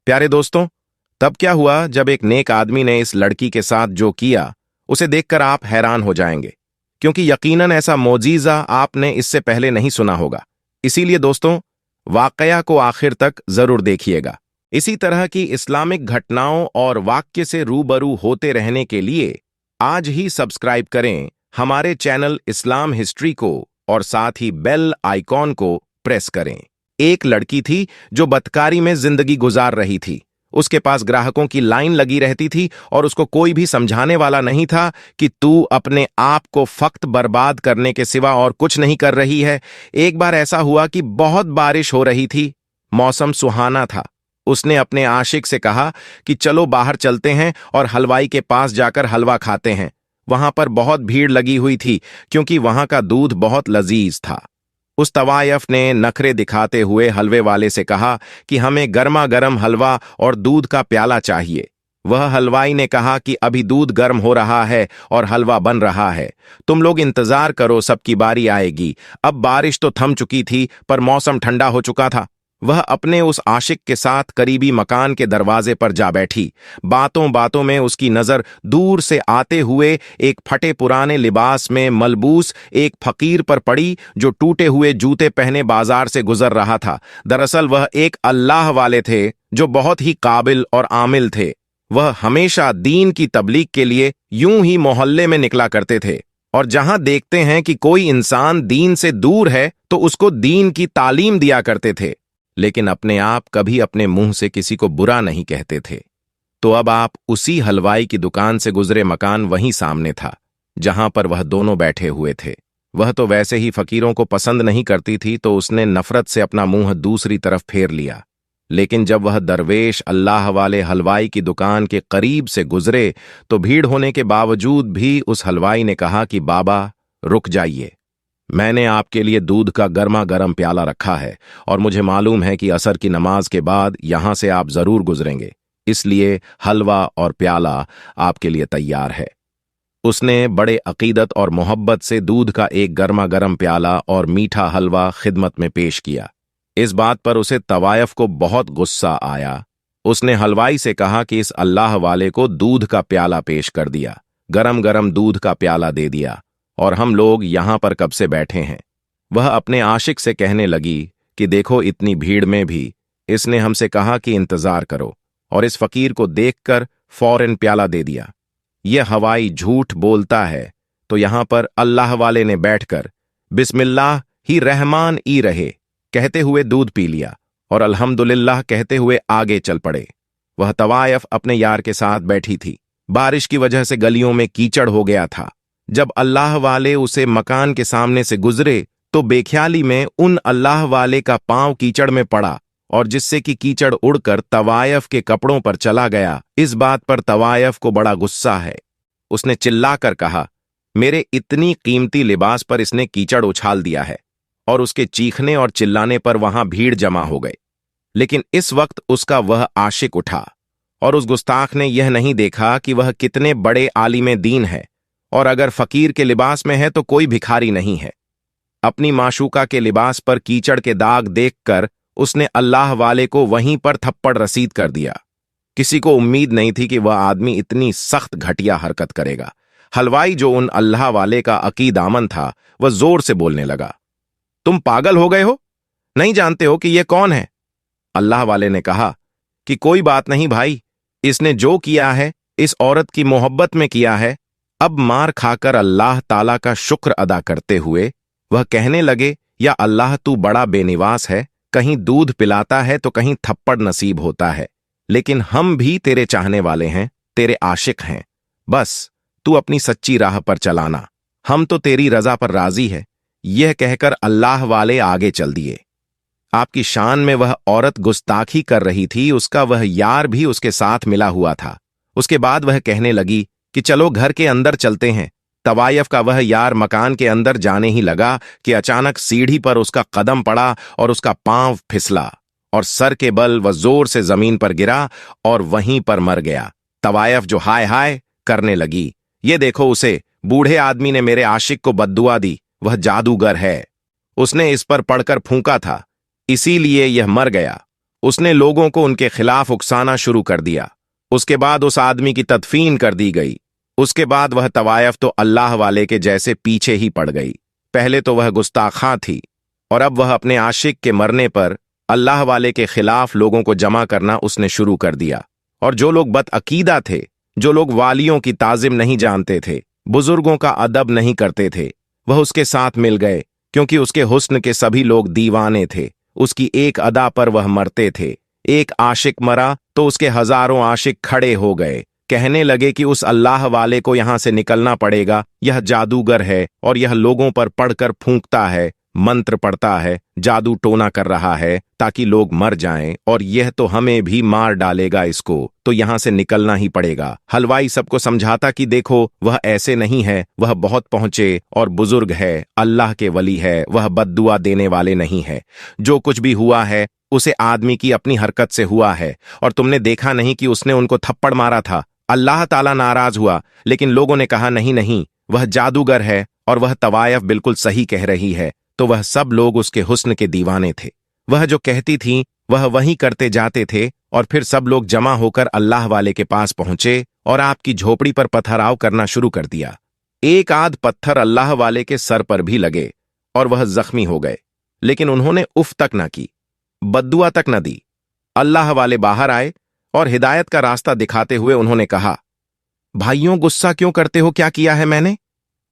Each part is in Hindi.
प्यारे दोस्तों, तब क्या हुआ जब एक नेक आदमी ने इस लड़की के साथ जो किया उसे देखकर आप हैरान हो जाएंगे, क्योंकि यकीनन ऐसा मोजीजा आपने इससे पहले नहीं सुना होगा। इसीलिए दोस्तों, वाकया को आखिर तक जरूर देखिएगा। इसी तरह की इस्लामिक घटनाओं और वाक्य से रूबरू होते रहने के लिए आज ही सब्सक्राइब करें हमारे चैनल इस्लाम हिस्ट्री को और साथ ही बेल आइकॉन को प्रेस करें। एक लड़की थी जो बदकारी में जिंदगी गुजार रही थी। उसके पास ग्राहकों की लाइन लगी रहती थी और उसको कोई भी समझाने वाला नहीं था कि तू अपने आप को फक्त बर्बाद करने के सिवा और कुछ नहीं कर रही है। एक बार ऐसा हुआ कि बहुत बारिश हो रही थी, मौसम सुहाना था। उसने अपने आशिक से कहा कि चलो बाहर चलते हैं और हलवाई के पास जाकर हलवा खाते हैं। वहां पर बहुत भीड़ लगी हुई थी क्योंकि वहां का दूध बहुत लजीज था। उस तवायफ ने नखरे दिखाते हुए हलवे वाले से कहा कि हमें गर्मा गर्म हलवा और दूध का प्याला चाहिए। वह हलवाई ने कहा कि अभी दूध गर्म हो रहा है और हलवा बन रहा है, तुम लोग इंतजार करो, सबकी बारी आएगी। अब बारिश तो थम चुकी थी पर मौसम ठंडा हो चुका था। वह अपने उस आशिक के साथ करीबी मकान के दरवाजे पर जा बैठी। बातों बातों में उसकी नजर दूर से आते हुए एक फटे पुराने लिबास में मलबूस एक फकीर पर पड़ी जो टूटे हुए जूते पहने बाजार से गुजर रहा था। दरअसल वह एक अल्लाह वाले थे जो बहुत ही काबिल और आमिल थे। वह हमेशा दीन की तबलीग के लिए यूं ही मोहल्ले में निकला करते थे और जहां देखते हैं कि कोई इंसान दीन से दूर है तो उसको दीन की तालीम दिया करते थे, लेकिन अपने आप कभी अपने मुंह से किसी को बुरा नहीं कहते थे। तो अब आप उसी हलवाई की दुकान से गुजरे मकान वहीं सामने था जहां पर वह दोनों बैठे हुए थे। वह तो वैसे ही फकीरों को पसंद नहीं करती थी, तो उसने नफरत से अपना मुंह दूसरी तरफ फेर लिया। लेकिन जब वह दरवेश अल्लाह वाले हलवाई की दुकान के करीब से गुजरे तो भीड़ होने के बावजूद भी उस हलवाई ने कहा कि बाबा रुक जाइए, मैंने आपके लिए दूध का गर्मा गर्म प्याला रखा है और मुझे मालूम है कि असर की नमाज के बाद यहां से आप जरूर गुजरेंगे, इसलिए हलवा और प्याला आपके लिए तैयार है। उसने बड़े अकीदत और मोहब्बत से दूध का एक गर्मा गर्म प्याला और मीठा हलवा खिदमत में पेश किया। इस बात पर उसे तवायफ को बहुत गुस्सा आया। उसने हलवाई से कहा कि इस अल्लाह वाले को दूध का प्याला पेश कर दिया, गरम गरम दूध का प्याला दे दिया, और हम लोग यहां पर कब से बैठे हैं। वह अपने आशिक से कहने लगी कि देखो, इतनी भीड़ में भी इसने हमसे कहा कि इंतजार करो, और इस फकीर को देखकर फौरन प्याला दे दिया। यह हवाई झूठ बोलता है। तो यहां पर अल्लाह वाले ने बैठकर बिस्मिल्लाह ही रहमान ई रहे कहते हुए दूध पी लिया और अल्हम्दुलिल्लाह कहते हुए आगे चल पड़े। वह तवायफ अपने यार के साथ बैठी थी। बारिश की वजह से गलियों में कीचड़ हो गया था। जब अल्लाह वाले उसे मकान के सामने से गुजरे तो बेख्याली में उन अल्लाह वाले का पांव कीचड़ में पड़ा और जिससे कि कीचड़ उड़कर तवायफ के कपड़ों पर चला गया। इस बात पर तवायफ को बड़ा गुस्सा है। उसने चिल्लाकर कहा, मेरे इतनी कीमती लिबास पर इसने कीचड़ उछाल दिया है। और उसके चीखने और चिल्लाने पर वहां भीड़ जमा हो गई। लेकिन इस वक्त उसका वह आशिक उठा और उस गुस्ताख ने यह नहीं देखा कि वह कितने बड़े आलिम दीन है, और अगर फकीर के लिबास में है तो कोई भिखारी नहीं है। अपनी माशूका के लिबास पर कीचड़ के दाग देखकर उसने अल्लाह वाले को वहीं पर थप्पड़ रसीद कर दिया। किसी को उम्मीद नहीं थी कि वह आदमी इतनी सख्त घटिया हरकत करेगा। हलवाई, जो उन अल्लाह वाले का अकीद आमन था, वह जोर से बोलने लगा, तुम पागल हो गए हो? नहीं जानते हो कि यह कौन है? अल्लाह वाले ने कहा कि कोई बात नहीं भाई, इसने जो किया है इस औरत की मोहब्बत में किया है। अब मार खाकर अल्लाह ताला का शुक्र अदा करते हुए वह कहने लगे, या अल्लाह तू बड़ा बेनिवास है, कहीं दूध पिलाता है तो कहीं थप्पड़ नसीब होता है। लेकिन हम भी तेरे चाहने वाले हैं, तेरे आशिक हैं। बस तू अपनी सच्ची राह पर चलाना, हम तो तेरी रजा पर राजी है। यह कहकर अल्लाह वाले आगे चल दिए। आपकी शान में वह औरत गुस्ताखी कर रही थी, उसका वह यार भी उसके साथ मिला हुआ था। उसके बाद वह कहने लगी कि चलो घर के अंदर चलते हैं। तवायफ का वह यार मकान के अंदर जाने ही लगा कि अचानक सीढ़ी पर उसका कदम पड़ा और उसका पांव फिसला और सर के बल वह जोर से जमीन पर गिरा और वहीं पर मर गया। तवायफ जो हाय हाय करने लगी, ये देखो उसे, बूढ़े आदमी ने मेरे आशिक को बद्दुआ दी, वह जादूगर है, उसने इस पर पड़कर फूंका था, इसीलिए यह मर गया। उसने लोगों को उनके खिलाफ उकसाना शुरू कर दिया। उसके बाद उस आदमी की तदफीन कर दी गई। उसके बाद वह तवायफ तो अल्लाह वाले के जैसे पीछे ही पड़ गई। पहले तो वह गुस्ताखा थी और अब वह अपने आशिक के मरने पर अल्लाह वाले के खिलाफ लोगों को जमा करना उसने शुरू कर दिया। और जो लोग बदअकीदा थे, जो लोग वालियों की ताजिम नहीं जानते थे, बुजुर्गों का अदब नहीं करते थे, वह उसके साथ मिल गए, क्योंकि उसके हुस्न के सभी लोग दीवाने थे। उसकी एक अदा पर वह मरते थे। एक आशिक मरा तो उसके हजारों आशिक खड़े हो गए, कहने लगे कि उस अल्लाह वाले को यहां से निकलना पड़ेगा। यह जादूगर है और यह लोगों पर पढ़कर फूंकता है, मंत्र पढ़ता है, जादू टोना कर रहा है ताकि लोग मर जाएं, और यह तो हमें भी मार डालेगा। इसको तो यहां से निकलना ही पड़ेगा। हलवाई सबको समझाता कि देखो, वह ऐसे नहीं है, वह बहुत पहुंचे और बुजुर्ग है, अल्लाह के वली है, वह बद्दुआ देने वाले नहीं है। जो कुछ भी हुआ है उसे आदमी की अपनी हरकत से हुआ है, और तुमने देखा नहीं कि उसने उनको थप्पड़ मारा था। अल्लाह ताला नाराज हुआ, लेकिन लोगों ने कहा नहीं नहीं, वह जादूगर है और वह तवायफ बिल्कुल सही कह रही है। तो वह सब लोग उसके हुस्न के दीवाने थे। वह जो कहती थी वह वही करते जाते थे, और फिर सब लोग जमा होकर अल्लाह वाले के पास पहुंचे और आपकी झोपड़ी पर पथराव करना शुरू कर दिया। एक आध पत्थर अल्लाह वाले के सर पर भी लगे और वह जख्मी हो गए, लेकिन उन्होंने उफ तक न की, बद्दुआ तक न दी। अल्लाह वाले बाहर आए और हिदायत का रास्ता दिखाते हुए उन्होंने कहा, भाइयों, गुस्सा क्यों करते हो? क्या किया है मैंने?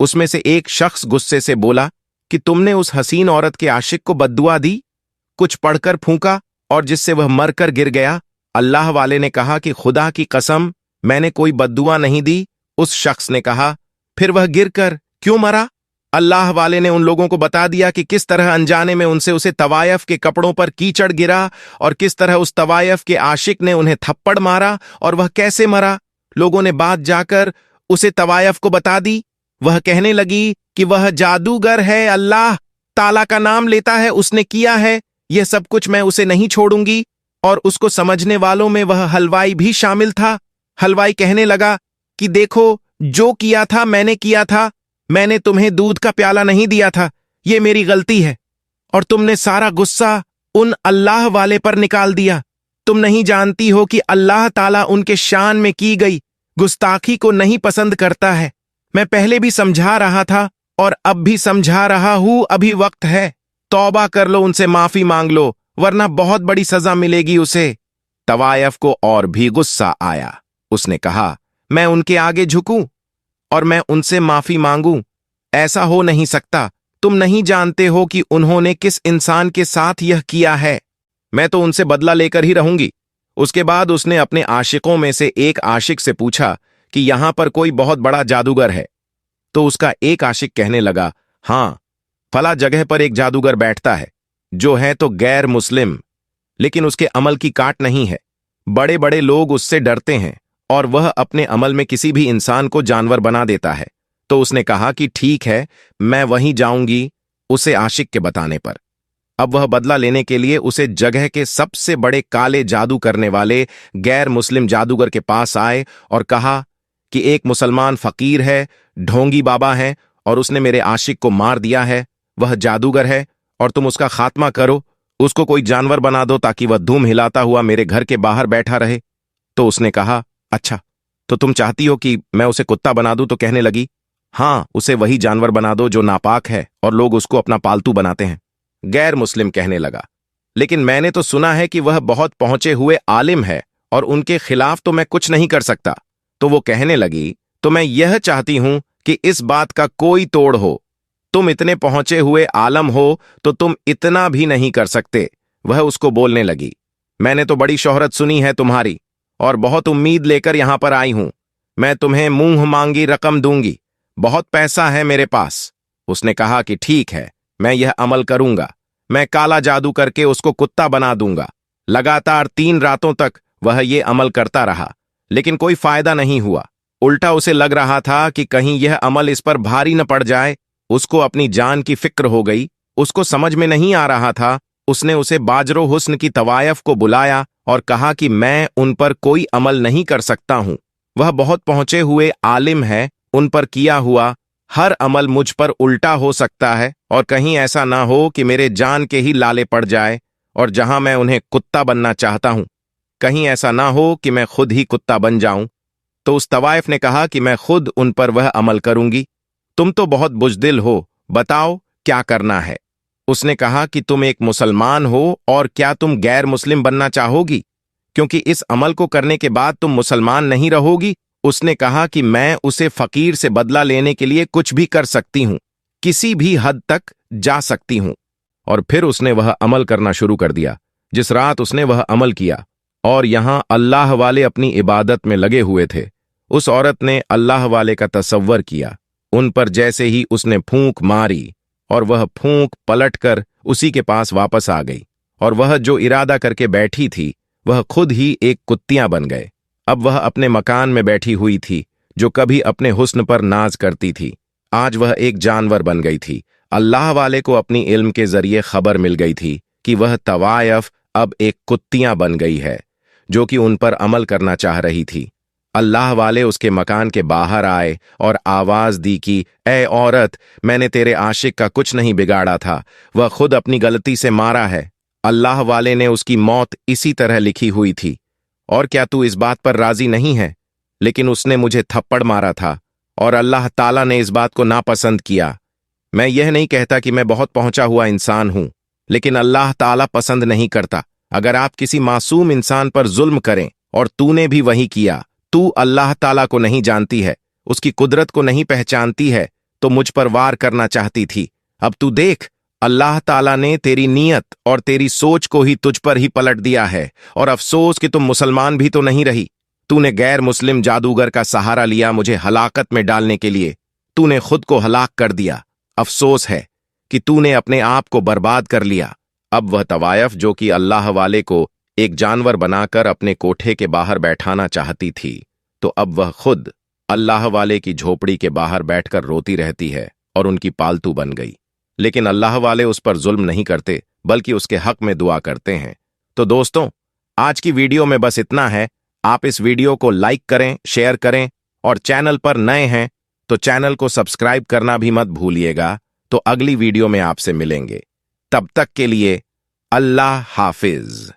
उसमें से एक शख्स गुस्से से बोला कि तुमने उस हसीन औरत के आशिक को बद्दुआ दी, कुछ पढ़कर फूंका और जिससे वह मरकर गिर गया। अल्लाह वाले ने कहा कि खुदा की कसम, मैंने कोई बद्दुआ नहीं दी। उस शख्स ने कहा, फिर वह गिरकर क्यों मरा? अल्लाह वाले ने उन लोगों को बता दिया कि किस तरह अनजाने में उनसे उसे तवायफ के कपड़ों पर कीचड़ गिरा और किस तरह उस तवायफ के आशिक ने उन्हें थप्पड़ मारा और वह कैसे मरा। लोगों ने बात जाकर उसे तवायफ को बता दी। वह कहने लगी कि वह जादूगर है, अल्लाह ताला का नाम लेता है, उसने किया है यह सब कुछ, मैं उसे नहीं छोड़ूंगी। और उसको समझने वालों में वह हलवाई भी शामिल था। हलवाई कहने लगा कि देखो, जो किया था मैंने किया था, मैंने तुम्हें दूध का प्याला नहीं दिया था, यह मेरी गलती है, और तुमने सारा गुस्सा उन अल्लाह वाले पर निकाल दिया। तुम नहीं जानती हो कि अल्लाह ताला उनके शान में की गई गुस्ताखी को नहीं पसंद करता है। मैं पहले भी समझा रहा था और अब भी समझा रहा हूं, अभी वक्त है, तौबा कर लो, उनसे माफी मांग लो, वरना बहुत बड़ी सजा मिलेगी उसे। तवायफ को और भी गुस्सा आया। उसने कहा, मैं उनके आगे झुकूं और मैं उनसे माफी मांगूं? ऐसा हो नहीं सकता। तुम नहीं जानते हो कि उन्होंने किस इंसान के साथ यह किया है। मैं तो उनसे बदला लेकर ही रहूंगी। उसके बाद उसने अपने आशिकों में से एक आशिक से पूछा कि यहां पर कोई बहुत बड़ा जादूगर है। तो उसका एक आशिक कहने लगा, हां, फला जगह पर एक जादूगर बैठता है, जो है तो गैर मुस्लिम, लेकिन उसके अमल की काट नहीं है। बड़े बड़े लोग उससे डरते हैं और वह अपने अमल में किसी भी इंसान को जानवर बना देता है। तो उसने कहा कि ठीक है, मैं वहीं जाऊंगी, उसे आशिक के बताने पर। अब वह बदला लेने के लिए उसे जगह के सबसे बड़े काले जादू करने वाले गैर मुस्लिम जादूगर के पास आए और कहा कि एक मुसलमान फकीर है, ढोंगी बाबा है, और उसने मेरे आशिक को मार दिया है। वह जादूगर है और तुम उसका खात्मा करो, उसको कोई जानवर बना दो ताकि वह धूम हिलाता हुआ मेरे घर के बाहर बैठा रहे। तो उसने कहा, अच्छा, तो तुम चाहती हो कि मैं उसे कुत्ता बना दूं? तो कहने लगी, हां, उसे वही जानवर बना दो जो नापाक है और लोग उसको अपना पालतू बनाते हैं। गैर मुस्लिम कहने लगा, लेकिन मैंने तो सुना है कि वह बहुत पहुंचे हुए आलिम है और उनके खिलाफ तो मैं कुछ नहीं कर सकता। तो वो कहने लगी, तो मैं यह चाहती हूं कि इस बात का कोई तोड़ हो। तुम इतने पहुंचे हुए आलम हो तो तुम इतना भी नहीं कर सकते। वह उसको बोलने लगी, मैंने तो बड़ी शोहरत सुनी है तुम्हारी और बहुत उम्मीद लेकर यहां पर आई हूं। मैं तुम्हें मुंह मांगी रकम दूंगी, बहुत पैसा है मेरे पास। उसने कहा कि ठीक है, मैं यह अमल करूंगा, मैं काला जादू करके उसको कुत्ता बना दूंगा। लगातार 3 रातों तक वह ये अमल करता रहा, लेकिन कोई फायदा नहीं हुआ। उल्टा उसे लग रहा था कि कहीं यह अमल इस पर भारी न पड़ जाए। उसको अपनी जान की फिक्र हो गई। उसको समझ में नहीं आ रहा था। उसने उसे बाजरो हुस्न की तवायफ को बुलाया और कहा कि मैं उन पर कोई अमल नहीं कर सकता हूं। वह बहुत पहुंचे हुए आलिम है, उन पर किया हुआ हर अमल मुझ पर उल्टा हो सकता है और कहीं ऐसा ना हो कि मेरे जान के ही लाले पड़ जाए और जहां मैं उन्हें कुत्ता बनना चाहता हूं, कहीं ऐसा ना हो कि मैं खुद ही कुत्ता बन जाऊं। तो उस तवाइफ ने कहा कि मैं खुद उन पर वह अमल करूंगी। तुम तो बहुत बुज़दिल हो, बताओ क्या करना है। उसने कहा कि तुम एक मुसलमान हो और क्या तुम गैर मुस्लिम बनना चाहोगी, क्योंकि इस अमल को करने के बाद तुम मुसलमान नहीं रहोगी। उसने कहा कि मैं उसे फकीर से बदला लेने के लिए कुछ भी कर सकती हूं, किसी भी हद तक जा सकती हूं। और फिर उसने वह अमल करना शुरू कर दिया जिस रात उसने वह अमल किया। और यहां अल्लाह वाले अपनी इबादत में लगे हुए थे। उस औरत ने अल्लाह वाले का तसव्वर किया। उन पर जैसे ही उसने फूंक मारी और वह फूंक पलटकर उसी के पास वापस आ गई, और वह जो इरादा करके बैठी थी वह खुद ही एक कुत्तियां बन गए। अब वह अपने मकान में बैठी हुई थी जो कभी अपने हुस्न पर नाज करती थी, आज वह एक जानवर बन गई थी। अल्लाह वाले को अपनी इल्म के जरिए खबर मिल गई थी कि वह तवायफ अब एक कुत्तियां बन गई है जो कि उन पर अमल करना चाह रही थी। अल्लाह वाले उसके मकान के बाहर आए और आवाज दी कि ए औरत, मैंने तेरे आशिक का कुछ नहीं बिगाड़ा था, वह खुद अपनी गलती से मारा है। अल्लाह वाले ने उसकी मौत इसी तरह लिखी हुई थी। और क्या तू इस बात पर राजी नहीं है? लेकिन उसने मुझे थप्पड़ मारा था और अल्लाह ताला ने इस बात को नापसंद किया। मैं यह नहीं कहता कि मैं बहुत पहुंचा हुआ इंसान हूं, लेकिन अल्लाह ताला पसंद नहीं करता अगर आप किसी मासूम इंसान पर जुल्म करें, और तूने भी वही किया। तू अल्लाह ताला को नहीं जानती है, उसकी कुदरत को नहीं पहचानती है, तो मुझ पर वार करना चाहती थी। अब तू देख, अल्लाह ताला ने तेरी नीयत और तेरी सोच को ही तुझ पर ही पलट दिया है। और अफसोस कि तुम मुसलमान भी तो नहीं रही। तूने गैर मुस्लिम जादूगर का सहारा लिया मुझे हलाकत में डालने के लिए। तूने खुद को हलाक कर दिया। अफसोस है कि तूने अपने आप को बर्बाद कर लिया। अब वह तवायफ जो कि अल्लाह वाले को एक जानवर बनाकर अपने कोठे के बाहर बैठाना चाहती थी, तो अब वह खुद अल्लाह वाले की झोपड़ी के बाहर बैठकर रोती रहती है और उनकी पालतू बन गई। लेकिन अल्लाह वाले उस पर जुल्म नहीं करते, बल्कि उसके हक में दुआ करते हैं। तो दोस्तों, आज की वीडियो में बस इतना है। आप इस वीडियो को लाइक करें, शेयर करें, और चैनल पर नए हैं तो चैनल को सब्सक्राइब करना भी मत भूलिएगा। तो अगली वीडियो में आपसे मिलेंगे। तब तक के लिए अल्लाह हाफिज।